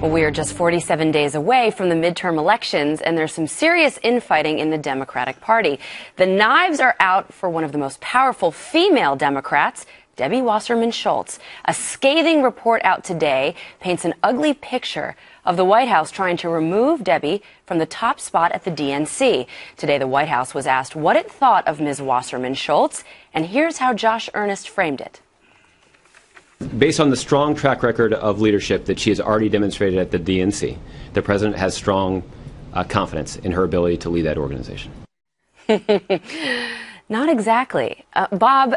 Well, we are just 47 days away from the midterm elections, and there's some serious infighting in the Democratic Party. The knives are out for one of the most powerful female Democrats, Debbie Wasserman Schultz. A scathing report out today paints an ugly picture of the White House trying to remove Debbie from the top spot at the DNC. Today, the White House was asked what it thought of Ms. Wasserman Schultz, and here's how Josh Earnest framed it. Based on the strong track record of leadership that she has already demonstrated at the DNC, the president has strong confidence in her ability to lead that organization. Not exactly. Bob,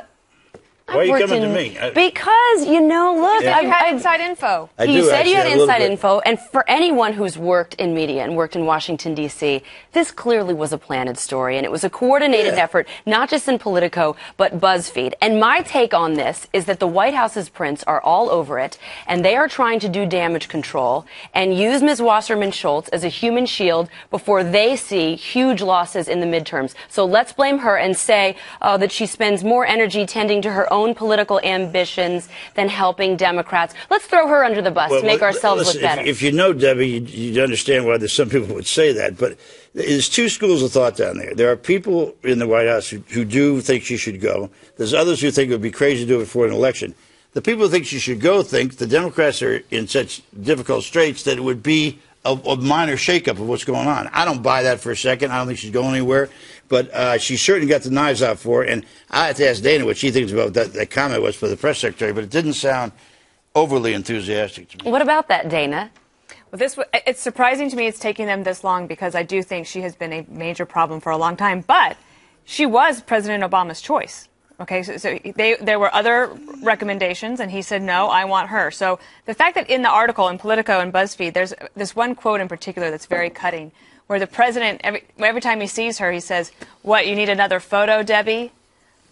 why are you coming to me? Because, you know, look, you had inside info. You said you had inside info, and for anyone who's worked in media and worked in Washington, D.C., this clearly was a planted story, and it was a coordinated effort, not just in Politico, but BuzzFeed. And my take on this is that the White House's prints are all over it, and they are trying to do damage control and use Ms. Wasserman Schultz as a human shield before they see huge losses in the midterms. So let's blame her and say that she spends more energy tending to her own political ambitions than helping Democrats. Let's throw her under the bus to make ourselves look better. If you know Debbie, you'd understand why some people would say that. But there's two schools of thought down there. There are people in the White House who do think she should go. There's others who think it would be crazy to do it before an election. The people who think she should go think the Democrats are in such difficult straits that it would be a minor shakeup of what's going on. I don't buy that for a second. I don't think she's going anywhere. But she certainly got the knives out for her. And I have to ask Dana what she thinks about that comment was for the press secretary. But it didn't sound overly enthusiastic to me. What about that, Dana? Well, it's surprising to me it's taking them this long because I do think she has been a major problem for a long time. But she was President Obama's choice. Okay, so there were other recommendations, and he said, no, I want her. So the fact that in the article in Politico and BuzzFeed, there's this one quote in particular that's very cutting, where the president, every time he sees her, he says, what, you need another photo, Debbie?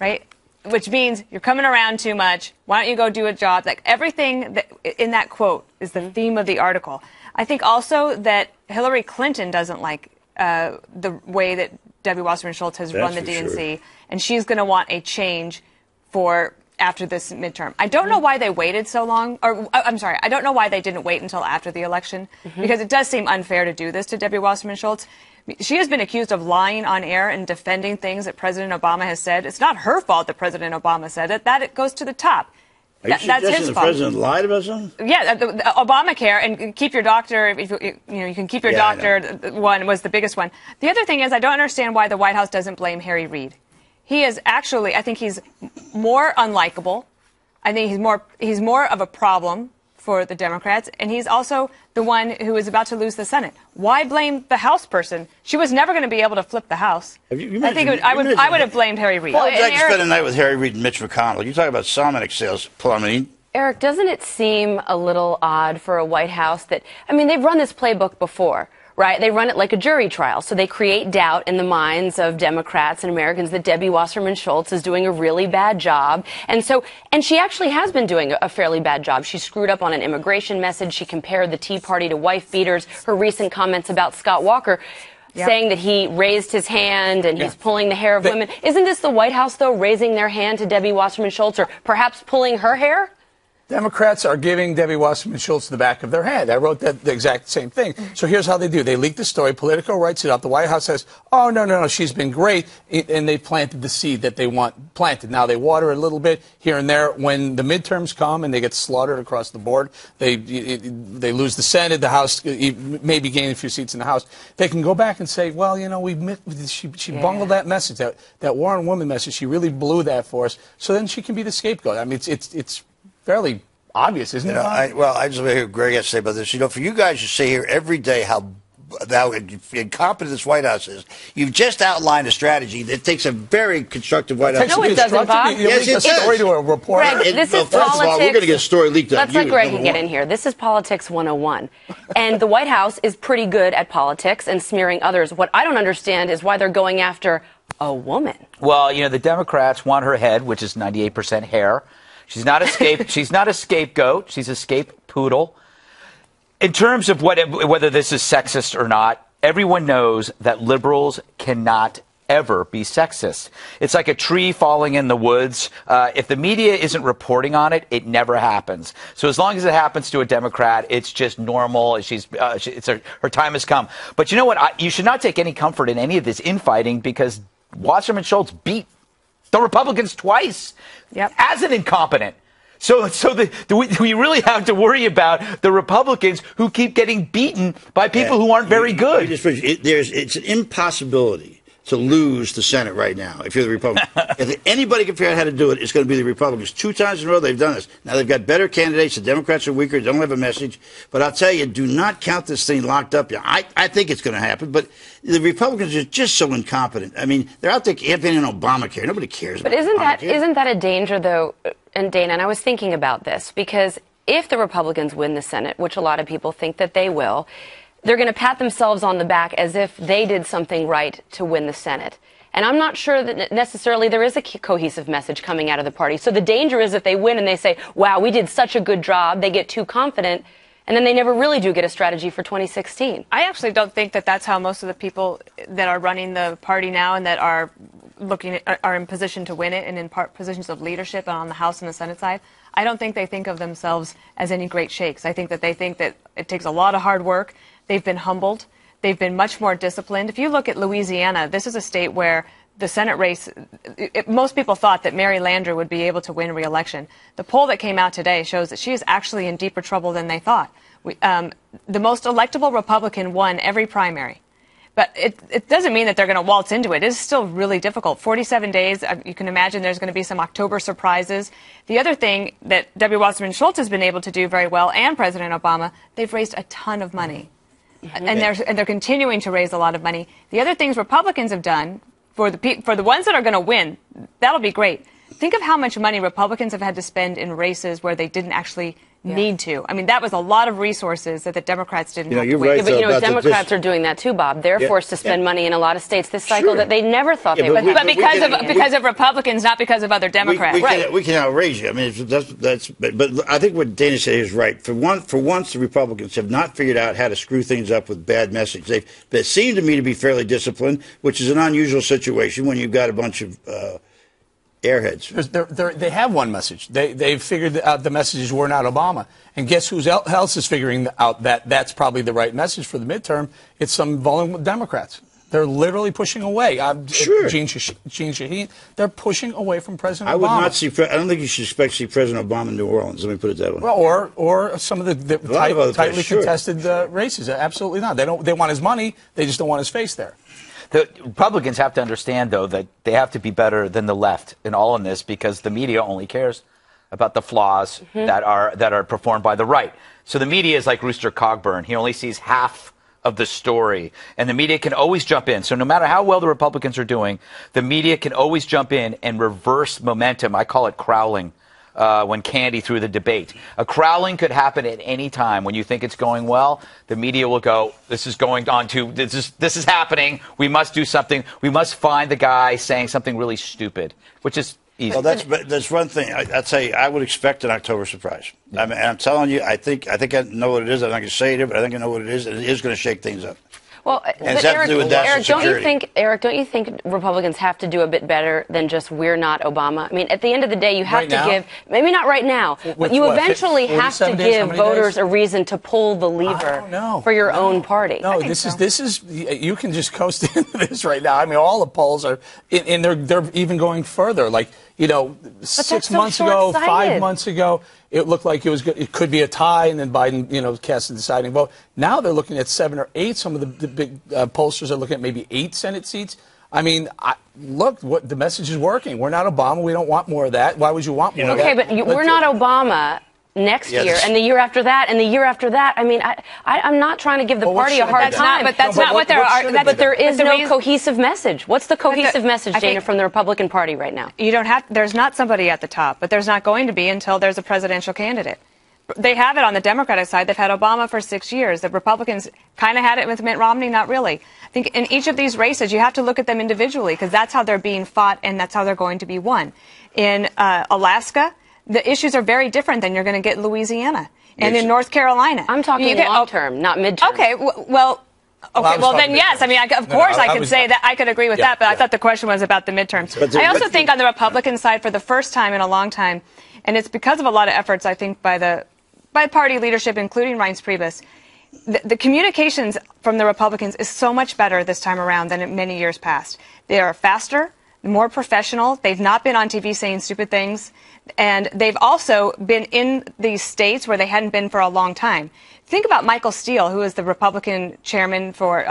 Right? Which means you're coming around too much. Why don't you go do a job? Like everything in that quote is the theme of the article. I think also that Hillary Clinton doesn't like the way that Debbie Wasserman Schultz has run the DNC, and she's going to want a change for after this midterm. I don't know why they waited so long, or I'm sorry, I don't know why they didn't wait until after the election, because it does seem unfair to do this to Debbie Wasserman Schultz. She has been accused of lying on air and defending things that President Obama has said. It's not her fault that President Obama said it. That it goes to the top. Are you suggesting the president lied about something? Yeah, the Obamacare and keep your doctor. If you can keep your doctor. One was the biggest one. The other thing is I don't understand why the White House doesn't blame Harry Reid. He is actually, I think he's more unlikable. I think he's more of a problem for the Democrats, and he's also the one who is about to lose the Senate. Why blame the House person? She was never going to be able to flip the House. I would have blamed Harry Reid. Well, I'd like to spend a night with Harry Reid and Mitch McConnell. You talk about Salmonic sales plummeting. Eric, doesn't it seem a little odd for a White House that, I mean, they've run this playbook before, right? They run it like a jury trial. So they create doubt in the minds of Democrats and Americans that Debbie Wasserman Schultz is doing a really bad job. And she actually has been doing a fairly bad job. She screwed up on an immigration message. She compared the Tea Party to wife beaters. Her recent comments about Scott Walker, saying that he raised his hand and he's pulling the hair of women. Isn't this the White House, though, raising their hand to Debbie Wasserman Schultz, or perhaps pulling her hair? Democrats are giving Debbie Wasserman Schultz the back of their hand. I wrote the exact same thing. So here's how they do. They leak the story. Politico writes it up. The White House says, oh, no, she's been great. And they planted the seed that they want planted. Now they water it a little bit here and there. When the midterms come and they get slaughtered across the board, they lose the Senate, the House, maybe gain a few seats in the House. They can go back and say, well, you know, she bungled that message, that Warren woman message. She really blew that for us. So then she can be the scapegoat. I mean, it's fairly obvious, isn't it? I just want to hear what Greg has to say about this. You know, for you guys to say here every day how incompetent this White House is, you've just outlined a strategy that takes a very constructive White House. No, it doesn't, Bob. Yes, it does. Story to a reporter. Greg, this is politics. First of all, we're going to get a story leaked out. Let's let Greg get in here. This is Politics 101. And the White House is pretty good at politics and smearing others. What I don't understand is why they're going after a woman. Well, you know, the Democrats want her head, which is 98% hair. She's not a scapegoat. She's a scape poodle. In terms of whether this is sexist or not, everyone knows that liberals cannot ever be sexist. It's like a tree falling in the woods. If the media isn't reporting on it, it never happens. So as long as it happens to a Democrat, it's just normal. Her time has come. But you know what? You should not take any comfort in any of this infighting, because Wasserman Schultz beat the Republicans twice as an incompetent. So we really have to worry about the Republicans who keep getting beaten by people who aren't very good. It's an impossibility to lose the Senate right now if you're the Republican. If anybody can figure out how to do it, it's going to be the Republicans. 2 times in a row they've done this. Now they've got better candidates. The Democrats are weaker. They don't have a message. But I'll tell you, do not count this thing locked up. I think it's going to happen, but the Republicans are just so incompetent. I mean, they're out there campaigning on Obamacare. Nobody cares about Obamacare. But isn't that a danger, though, and Dana, and I was thinking about this, because if the Republicans win the Senate, which a lot of people think that they will, they're going to pat themselves on the back as if they did something right to win the Senate. And I'm not sure that necessarily there is a cohesive message coming out of the party. So the danger is if they win and they say, wow, we did such a good job, they get too confident, and then they never really do get a strategy for 2016. I actually don't think that that's how most of the people that are running the party now and that are are in position to win it and in positions of leadership on the House and the Senate side. I don't think they think of themselves as any great shakes. I think that they think that it takes a lot of hard work. They've been humbled. They've been much more disciplined. If you look at Louisiana, this is a state where the Senate race, most people thought that Mary Landrieu would be able to win re-election. The poll that came out today shows that she is actually in deeper trouble than they thought. The most electable Republican won every primary. But it doesn't mean that they're going to waltz into it. It is still really difficult. 47 days, you can imagine there's going to be some October surprises. The other thing that Debbie Wasserman Schultz has been able to do very well, and President Obama, they've raised a ton of money. And they're continuing to raise a lot of money. The other things Republicans have done, for the ones that are going to win, that'll be great. Think of how much money Republicans have had to spend in races where they didn't actually need to. I mean, that was a lot of resources that the Democrats didn't have to win. Right, but Democrats are doing that too, Bob. They're forced to spend money in a lot of states this cycle that they never thought they would. But because of Republicans, not because of other Democrats. We can outrage you. I mean, but I think what Dana said is right. For once, the Republicans have not figured out how to screw things up with bad message. They seem to me to be fairly disciplined, which is an unusual situation when you've got a bunch of airheads. They have one message. They've figured out the message is we're not Obama. And guess who else is figuring out that that's probably the right message for the midterm? It's some vulnerable Democrats. They're literally pushing away. Gene Shaheen, they're pushing away from President Obama. I would not see. I don't think you should expect to see President Obama in New Orleans. Let me put it that way. Well, or some of the tightly contested races. Absolutely not. They want his money. They just don't want his face there. The Republicans have to understand, though, that they have to be better than the left in all of this, because the media only cares about the flaws that are performed by the right. So the media is like Rooster Cogburn. He only sees half of the story, and the media can always jump in. So no matter how well the Republicans are doing, the media can always jump in and reverse momentum. I call it crowling. When Candy threw the debate. A crowling could happen at any time. When you think it's going well, the media will go, this is happening. We must do something. We must find the guy saying something really stupid, which is easy. Well, that's one thing. I'd say I would expect an October surprise. I mean, I'm telling you, I think I know what it is. I'm not going to say it, but I think I know what it is. And it is going to shake things up. Well, Eric, don't you think Republicans have to do a bit better than just we're not Obama? I mean, at the end of the day, you have to give, maybe not right now, but you eventually have to give voters a reason to pull the lever for your own party. No, this is you can just coast into this right now. I mean, all the polls are, and they're even going further. Like, 6 months ago, 5 months ago, it looked like it could be a tie, and then Biden, cast the deciding vote. Now they're looking at 7 or 8. Some of the big pollsters are looking at maybe 8 Senate seats. I mean, look, what the message is working. We're not Obama. We don't want more of that. Why would you want more of that? Okay, but we're not Obama next year, and the year after that, and the year after that. I mean, I'm not trying to give the party a hard time. But that's not what there are. But there is no cohesive message. What's the cohesive message, Dana, from the Republican Party right now? There's not somebody at the top, but there's not going to be until there's a presidential candidate. They have it on the Democratic side. They've had Obama for 6 years. The Republicans kind of had it with Mitt Romney, not really. I think in each of these races, you have to look at them individually, because that's how they're being fought, and that's how they're going to be won. In Alaska, the issues are very different than you're going to get in Louisiana and in North Carolina. I'm talking long term, not midterm. Okay, well, Okay, well then, yes. I mean, of course I could say that. I could agree with that, but I thought the question was about the midterms. I also think on the Republican side, for the first time in a long time, and it's because of a lot of efforts, I think, by party leadership, including Reince Priebus, the communications from the Republicans is so much better this time around than in many years past. They are faster, more professional. They've not been on TV saying stupid things. And they've also been in these states where they hadn't been for a long time. Think about Michael Steele, who was the Republican chairman for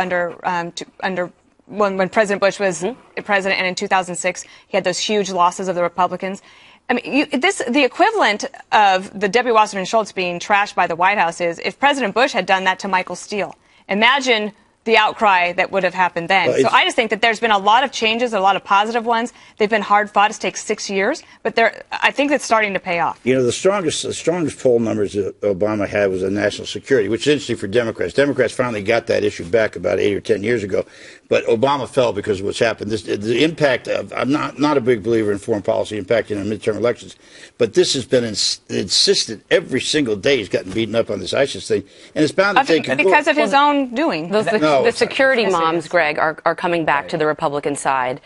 when President Bush was president, and in 2006 he had those huge losses of the Republicans. I mean, the equivalent of the Debbie Wasserman Schultz being trashed by the White House is if President Bush had done that to Michael Steele. Imagine the outcry that would have happened then. So I just think that there's been a lot of changes, a lot of positive ones. They've been hard fought. It's taken 6 years, but I think it's starting to pay off. You know, the strongest poll numbers that Obama had was on national security, which is interesting for Democrats. Democrats finally got that issue back about 8 or 10 years ago, but Obama fell because of what's happened. The impact of, I'm not a big believer in foreign policy impacting on midterm elections, but this has been insistent every single day. He's gotten betten up on this ISIS thing, and it's bound to take because of his own doing. The security moms, Greg, are coming back to the Republican side.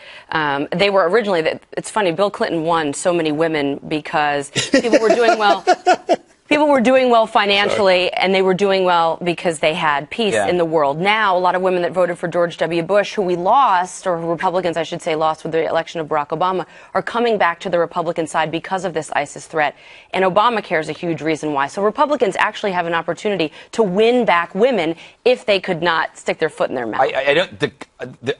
They were originally, it's funny, Bill Clinton won so many women because people were doing well. People were doing well financially, and they were doing well because they had peace in the world. Now, a lot of women that voted for George W. Bush, who we lost, or Republicans, I should say, lost with the election of Barack Obama, are coming back to the Republican side because of this ISIS threat. And Obamacare is a huge reason why. So Republicans actually have an opportunity to win back women if they could not stick their foot in their mouth.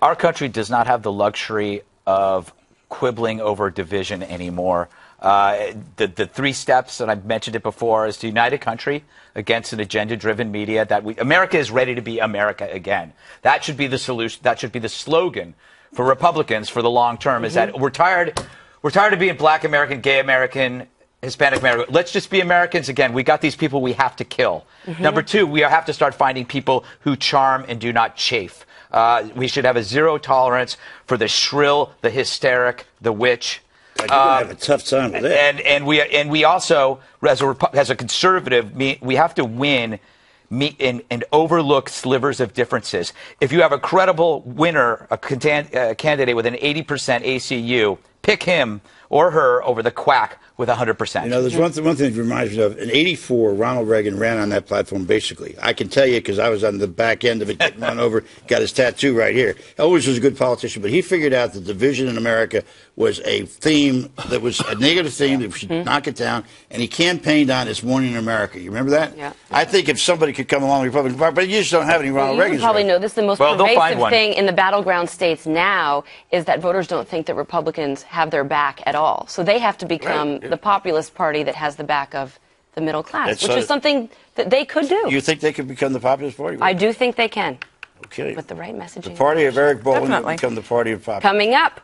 Our country does not have the luxury of quibbling over division anymore. The 3 steps, and I've mentioned it before, is to unite a country against an agenda-driven media. America is ready to be America again. That should be the solution. That should be the slogan for Republicans for the long term. Is that we're tired of being Black American, Gay American, Hispanic American. Let's just be Americans again. We got these people we have to kill. Number 2, we have to start finding people who charm and do not chafe. We should have a zero tolerance for the shrill, the hysteric, the witch. You're gonna have a tough time with that. And we also, as a conservative, we have to win and overlook slivers of differences. If you have a credible winner, a candidate with an 80% ACU, pick him or her over the quack with 100%. You know, there's one thing that reminds me of. In '84, Ronald Reagan ran on that platform, basically. I can tell you because I was on the back end of it, getting run over, got his tattoo right here. He always was a good politician, but he figured out that division in America was a theme that was a negative theme, that we should knock it down, and he campaigned on This Morning in America. You remember that? Yeah. I think if somebody could come along the Republican Party, but you just don't have any Ronald Reagans. You probably know this. The most pervasive thing in the battleground states now is that voters don't think that Republicans have their back at all. So they have to become the populist party that has the back of the middle class, which is something that they could do. You think they could become the populist party? I do think they can. Okay. With the right messaging. The party of Eric Bolton will become the party of populism. Coming up,